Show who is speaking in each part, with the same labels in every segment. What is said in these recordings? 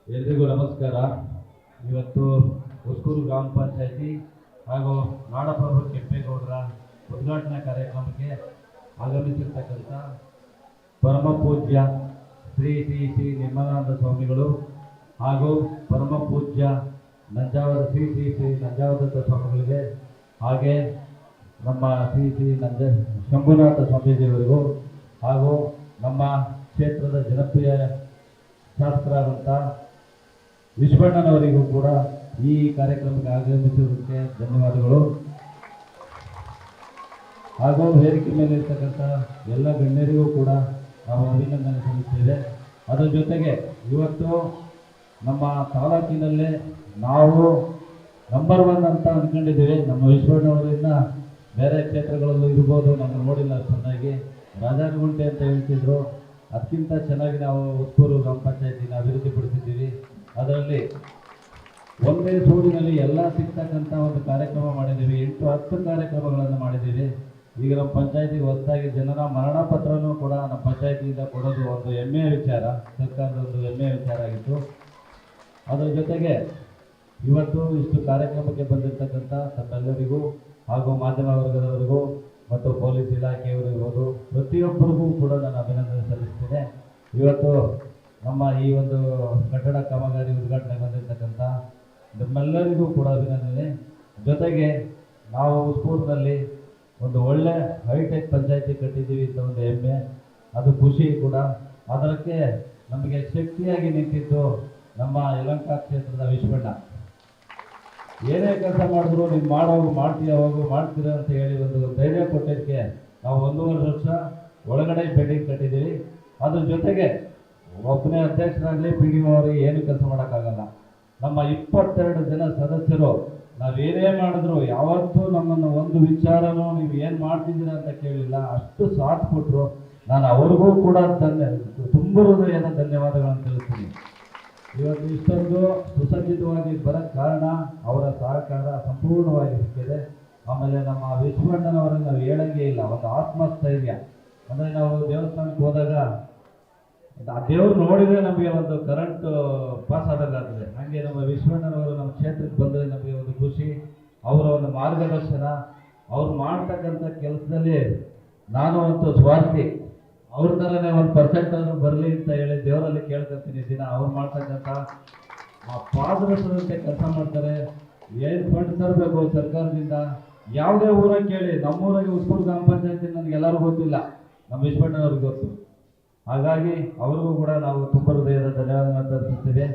Speaker 1: ಎಲ್ರಿಗೂ ನಮಸ್ಕಾರ. ಇವತ್ತು ಹೊಸೂರು ಗ್ರಾಮ ಪಂಚಾಯತಿ ಹಾಗೂ ನಾಡಪ್ರಭು ಕೆಂಪೇಗೌಡರ ಉದ್ಘಾಟನಾ ಕಾರ್ಯಕ್ರಮಕ್ಕೆ ಆಗಮಿಸಿರ್ತಕ್ಕಂಥ ಪರಮ ಪೂಜ್ಯ ಶ್ರೀ ಶ್ರೀ ಶ್ರೀ ನಿರ್ಮಲಾನಂದ ಸ್ವಾಮಿಗಳು ಹಾಗೂ ಪರಮ ಪೂಜ್ಯ ಶ್ರೀ ಶ್ರೀ ಶ್ರೀ ನಂಜಾವದತ್ತ ಸ್ವಾಮಿಗಳಿಗೆ, ಹಾಗೆ ನಮ್ಮ ಶ್ರೀ ಶ್ರೀ ಶಂಭುನಾಥ ಸ್ವಾಮೀಜಿಯವರಿಗೂ ಹಾಗೂ ನಮ್ಮ ಕ್ಷೇತ್ರದ ಜನಪ್ರಿಯ ಶಾಸಕರಾದಂಥ ವಿಶ್ವಣ್ಣನವರಿಗೂ ಕೂಡ ಈ ಕಾರ್ಯಕ್ರಮಕ್ಕೆ ಆಗಮಿಸಿರುವುದಕ್ಕೆ ಧನ್ಯವಾದಗಳು. ಹಾಗೂ ವೇದಿಕೆ ಮೇಲೆ ಇರ್ತಕ್ಕಂಥ ಎಲ್ಲ ಗಣ್ಯರಿಗೂ ಕೂಡ ನಾವು ಅಭಿನಂದನೆ ಸಲ್ಲಿಸ್ತೇವೆ. ಅದರ ಜೊತೆಗೆ ಇವತ್ತು ನಮ್ಮ ತಾಲೂಕಿನಲ್ಲೇ ನಾವು ನಂಬರ್ 1 ಅಂತ ಅಂದ್ಕೊಂಡಿದ್ದೀವಿ. ನಮ್ಮ ವಿಶ್ವಣ್ಣವರಿಂದ ಬೇರೆ ಕ್ಷೇತ್ರಗಳಲ್ಲೂ ಇರ್ಬೋದು, ನಮ್ಮನ್ನು ನೋಡಿಲ್ಲ ಚೆನ್ನಾಗಿ. ರಾಜಾನಗುಂಟೆ ಅಂತ ಹೇಳ್ತಿದ್ರು, ಅದಕ್ಕಿಂತ ಚೆನ್ನಾಗಿ ನಾವು ಹೊಸೂರು ಗ್ರಾಮ ಪಂಚಾಯತಿನ ಅಭಿವೃದ್ಧಿಪಡಿಸಿದ್ದೀವಿ. ಅದರಲ್ಲಿ ಒಂದೇ ಸೂರಿನಲ್ಲಿ ಎಲ್ಲ ಸಿಗ್ತಕ್ಕಂಥ ಒಂದು ಕಾರ್ಯಕ್ರಮ ಮಾಡಿದ್ದೀವಿ. 8-10 ಕಾರ್ಯಕ್ರಮಗಳನ್ನು ಮಾಡಿದ್ದೀವಿ. ಈಗ ನಮ್ಮ ಪಂಚಾಯತಿಗೆ ಹೊಸದಾಗಿ ಜನರ ಮರಣ ಪತ್ರನೂ ಕೂಡ ನಮ್ಮ ಪಂಚಾಯತಿಯಿಂದ ಕೊಡೋದು ಒಂದು ಹೆಮ್ಮೆಯ ವಿಚಾರ, ಸರ್ಕಾರದ ಒಂದು ಹೆಮ್ಮೆಯ ವಿಚಾರ ಆಗಿತ್ತು. ಅದರ ಜೊತೆಗೆ ಇವತ್ತು ಇಷ್ಟು ಕಾರ್ಯಕ್ರಮಕ್ಕೆ ಬಂದಿರತಕ್ಕಂಥ ತಮ್ಮೆಲ್ಲರಿಗೂ ಹಾಗೂ ಮಾಧ್ಯಮ ವರ್ಗದವರಿಗೂ ಮತ್ತು ಪೊಲೀಸ್ ಇಲಾಖೆಯವರಿರ್ಬೋದು, ಪ್ರತಿಯೊಬ್ಬರಿಗೂ ಕೂಡ ನಾನು ಅಭಿನಂದನೆ ಸಲ್ಲಿಸ್ತೇನೆ. ಇವತ್ತು ನಮ್ಮ ಈ ಒಂದು ಕಟ್ಟಡ ಕಾಮಗಾರಿ ಉದ್ಘಾಟನೆ ಬಂದಿರತಕ್ಕಂಥ ನಮ್ಮೆಲ್ಲರಿಗೂ ಕೂಡ ಅಭಿನಂದನೆ. ಜೊತೆಗೆ ನಾವು ಸ್ಕೂಲ್ನಲ್ಲಿ ಒಂದು ಒಳ್ಳೆ ಹೈಟೆಕ್ ಪಂಚಾಯತಿ ಕಟ್ಟಿದ್ದೀವಿ ಅಂತ ಒಂದು ಹೆಮ್ಮೆ, ಅದು ಖುಷಿ ಕೂಡ. ಅದಕ್ಕೆ ನಮಗೆ ಶಕ್ತಿಯಾಗಿ ನಿಂತಿದ್ದು ನಮ್ಮ ಯಲಹಂಕ ಕ್ಷೇತ್ರದ ವಿಶ್ವಣ್ಣ. ಏನೇ ಕೆಲಸ ಮಾಡಿದ್ರು ನೀವು ಮಾಡ್ತೀಯ ಮಾಡ್ತೀರ ಅಂತ ಹೇಳಿ ಒಂದು ಧೈರ್ಯ ಕೊಟ್ಟಿದ್ದಕ್ಕೆ ನಾವು 1.5 ವರ್ಷ ಒಳಗಡೆ ಬಿಲ್ಡಿಂಗ್ ಕಟ್ಟಿದ್ದೀವಿ. ಅದ್ರ ಜೊತೆಗೆ ಒಬ್ಬನೇ ಅಧ್ಯಕ್ಷರಾಗಲಿ PDO ಅವರಿಗೆ ಏನು ಕೆಲಸ ಮಾಡೋಕ್ಕಾಗಲ್ಲ. ನಮ್ಮ 22 ಜನ ಸದಸ್ಯರು ನಾವೇನೇ ಮಾಡಿದ್ರು ಯಾವತ್ತೂ ನಮ್ಮನ್ನು ಒಂದು ವಿಚಾರನೂ ನೀವು ಏನು ಮಾಡ್ತಿದ್ದೀರ ಅಂತ ಕೇಳಿಲ್ಲ, ಅಷ್ಟು ಸಾಥ್ ಕೊಟ್ಟರು. ನಾನು ಅವ್ರಿಗೂ ಕೂಡ ತುಂಬ ಹೃದಯದ ಧನ್ಯವಾದಗಳನ್ನು ತಿಳಿಸ್ತೀನಿ. ಇವತ್ತು ಇಷ್ಟೊಂದು ಸುಸಜ್ಜಿತವಾಗಿ ಬರೋಕ್ಕೆ ಕಾರಣ ಅವರ ಸಹಕಾರ ಸಂಪೂರ್ಣವಾಗಿ ಸಿಕ್ಕಿದೆ. ಆಮೇಲೆ ನಮ್ಮ ವಿಶ್ವಣ್ಣನವರನ್ನು ನಾವು ಹೇಳಂಗೇ ಇಲ್ಲ, ಒಂದು ಆತ್ಮಸ್ಥೈರ್ಯ. ಅಂದರೆ ನಾವು ದೇವಸ್ಥಾನಕ್ಕೆ ಹೋದಾಗ ಆ ದೇವ್ರು ನೋಡಿದರೆ ನಮಗೆ ಒಂದು ಕರೆಂಟ್ ಪಾಸ್ ಆದಾಗ್ತದೆ. ಹಾಗೆ ನಮ್ಮ ವಿಶ್ವಣ್ಣನವರು ನಮ್ಮ ಕ್ಷೇತ್ರಕ್ಕೆ ಬಂದರೆ ನಮಗೆ ಒಂದು ಖುಷಿ, ಅವರ ಒಂದು ಮಾರ್ಗದರ್ಶನ, ಅವ್ರು ಮಾಡ್ತಕ್ಕಂಥ ಕೆಲಸದಲ್ಲಿ ನಾನು ಒಂದು ಸ್ವಾರ್ಥಿ, ಅವ್ರ ಥರನೇ 1% ಆದರೂ ಬರಲಿ ಅಂತ ಹೇಳಿ ದೇವರಲ್ಲಿ ಕೇಳ್ಕೊತೀನಿ ದಿನ. ಅವ್ರು ಮಾಡ್ತಕ್ಕಂಥ ಆ ಪಾದರಸದಂತೆ ಕೆಲಸ ಮಾಡ್ತಾರೆ. ಏನು ಫಂಡ್ ತರಬೇಕು ಸರ್ಕಾರದಿಂದ, ಯಾವುದೇ ಊರಾಗ ಕೇಳಿ, ನಮ್ಮೂರಾಗೆ ಹೊಸೂರು ಗ್ರಾಮ ಪಂಚಾಯತಿ ನನಗೆ ಎಲ್ಲರೂ ಗೊತ್ತಿಲ್ಲ, ನಮ್ಮ ವಿಶ್ವಣ್ಣವ್ರಿಗೆ ಗೊತ್ತು. ಹಾಗಾಗಿ ಅವ್ರಿಗೂ ಕೂಡ ನಾವು ತುಂಬ ಹೃದಯದ ಧನ್ಯವಾದಗಳನ್ನು ತರಿಸುತ್ತೇವೆ.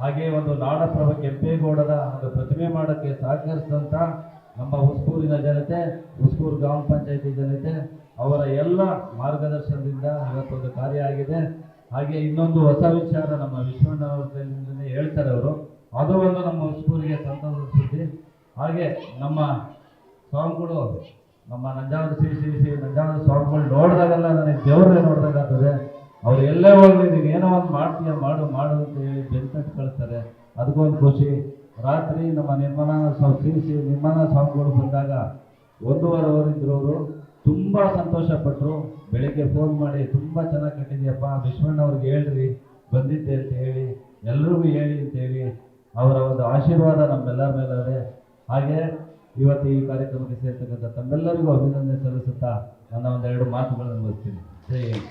Speaker 1: ಹಾಗೆ ಒಂದು ನಾಡಪ್ರಭು ಕೆಂಪೇಗೌಡರ ಒಂದು ಪ್ರತಿಮೆ ಮಾಡೋಕ್ಕೆ ಸಹಕರಿಸಿದಂಥ ನಮ್ಮ ಹೊಸೂರಿನ ಜನತೆ, ಹೊಸೂರು ಗ್ರಾಮ ಪಂಚಾಯತಿ ಜನತೆ, ಅವರ ಎಲ್ಲ ಮಾರ್ಗದರ್ಶನದಿಂದ ಇವತ್ತೊಂದು ಕಾರ್ಯ ಆಗಿದೆ. ಹಾಗೆ ಇನ್ನೊಂದು ಹೊಸ ವಿಚಾರ ನಮ್ಮ ವಿಶ್ವಣ್ಣವ್ರ ಕೈಯಿಂದಲೇ ಹೇಳ್ತಾರೆ ಅವರು, ಅದು ಒಂದು ನಮ್ಮ ಹೊಸೂರಿಗೆ ಸಂತೋಷದ ಸುದ್ದಿ. ಹಾಗೆ ನಮ್ಮ ಸ್ವಾಮಿಗಳು, ನಮ್ಮ ಶ್ರೀ ಶ್ರೀ ಶ್ರೀ ನಂಜಾವರ ಸ್ವಾಮಿಗಳು ನೋಡಿದಾಗೆಲ್ಲ ನನಗೆ ದೇವರೇ ನೋಡಿದಾಗ್ತದೆ. ಅವ್ರು ಎಲ್ಲೇ ಹೋಗಲಿ ನೀವು ಏನೋ ಒಂದು ಮಾಡ್ತೀಯ ಮಾಡು ಅಂತ ಹೇಳಿ ಬೆಂಕಟ್ಟು ಕಳಿಸ್ತಾರೆ, ಅದಕ್ಕೊಂದು ಖುಷಿ. ರಾತ್ರಿ ನಮ್ಮ ಶ್ರೀ ಶ್ರೀ ನಿರ್ಮಲಾನಂದ ಸ್ವಾಮಿಗಳು ಬಂದಾಗ 1.5 ಅವರ್ ಇದ್ರು ಅವರು, ತುಂಬ ಸಂತೋಷಪಟ್ಟರು. ಬೆಳಿಗ್ಗೆ ಫೋನ್ ಮಾಡಿ ತುಂಬ ಚೆನ್ನಾಗಿ ಕಟ್ಟಿದೆಯಪ್ಪ, ವಿಶ್ವಣ್ಣವ್ರಿಗೆ ಹೇಳ್ರಿ ಬಂದಿದ್ದೆ ಅಂತ ಹೇಳಿ, ಎಲ್ರಿಗೂ ಹೇಳಿ ಅಂತ ಹೇಳಿ ಅವರ ಒಂದು ಆಶೀರ್ವಾದ ನಮ್ಮೆಲ್ಲರ ಮೇಲೆ. ಹಾಗೆ ಇವತ್ತು ಈ ಕಾರ್ಯಕ್ರಮಕ್ಕೆ ಸೇರ್ತಕ್ಕಂಥ ತಮ್ಮೆಲ್ಲರಿಗೂ ಅಭಿನಂದನೆ ಸಲ್ಲಿಸುತ್ತಾ ನನ್ನ 1-2 ಮಾತುಗಳನ್ನು ಮುಗಿಸ್ತೀನಿ. ಜೈ ಹಿಂದ್.